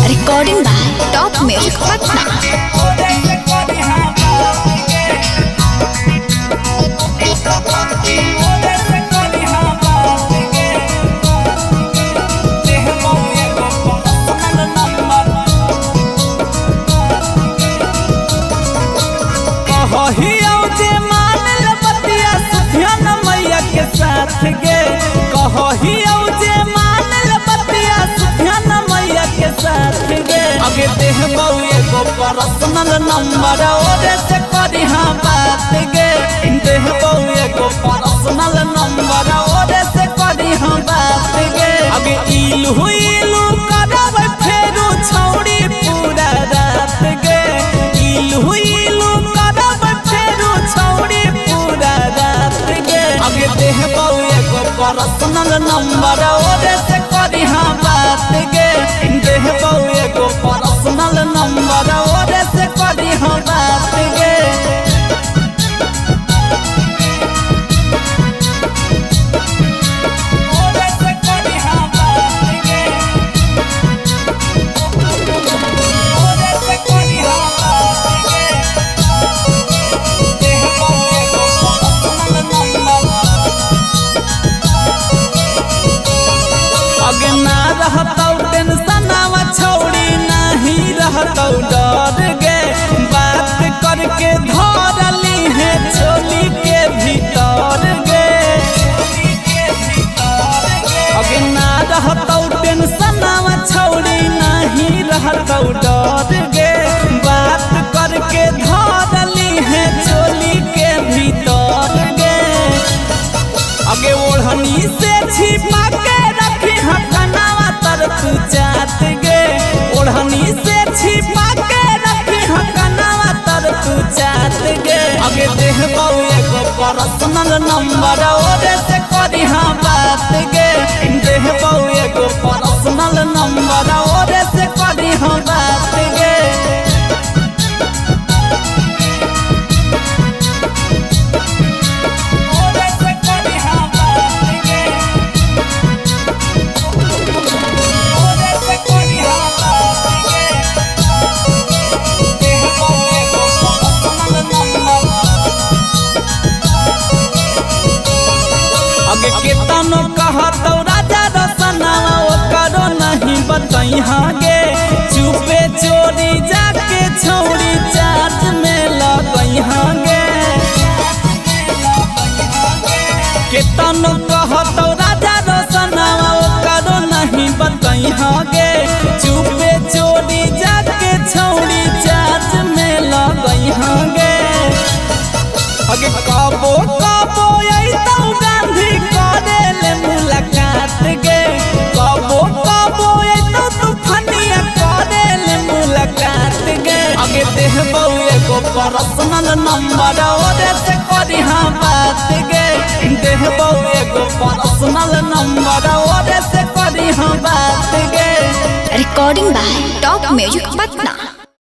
Recording by Top Music Patna। मैया के साथ गे कहियो जे मानल बतिया सुधियन मैया के साथ गे अगे देहबौ एगो पर्सनल नंबर ओरे से करी हाँ बात गे देहबौ एगो पर्सनल नंबर ओरे से करी हाँ बात गे अगे इलू करब फेरू छौड़ी पूरा रात गे इलू करब फेरू छौड़ी पूरा रात गे अगे देहबौ एगो पर्सनल नंबर ओरे से करी हाँ बात गे देहबौ एगो पर्सनल नंबर ओरे से करी हाँ बात गे अगे ना रहतौ टेंशनवा छौड़ी नहीं रहतौ डर गे बात करके धरली है चोली के भीतर गे अगे ना रहतौ टेंशनवा छौड़ी नहीं रहतौ डर गे बात करके धरली है चोली के भीतर गे अगे ओढ़नी से छिपा के तू चात गे ओढ़नी से छिपा के रखी हकनावा तर तू चात गे अगे देहबौ एगो पर्सनल नंबर ओरे से करी हाँ बात गे देहबौ एगो पर्सनल नंबर ओरे से करी हाँ बात गे अगे केतनो कहतौ राजा रसनावा ओकरो नहीं बतैहा गे चुपे चोरी जाके छौड़ी चाट में लगैहा गे केतनो कहतौ राजा रसनावा ओकरो नहीं बतैहा गे चुपे चोरी जाके छौड़ी चाट में लगैहा गे अगे कबो कबो अइतौ गांधी करेले मुलाकात गे कबो कबो अइतौ तूफानिया करेले मुलाकात गे अगे देहबौ एगो पर्सनल नंबर ओरे से करी हाँ बात गे देहबौ एगो पर्सनल नंबर ओरे से करी हाँ बात गे Recording by Top Music Patna।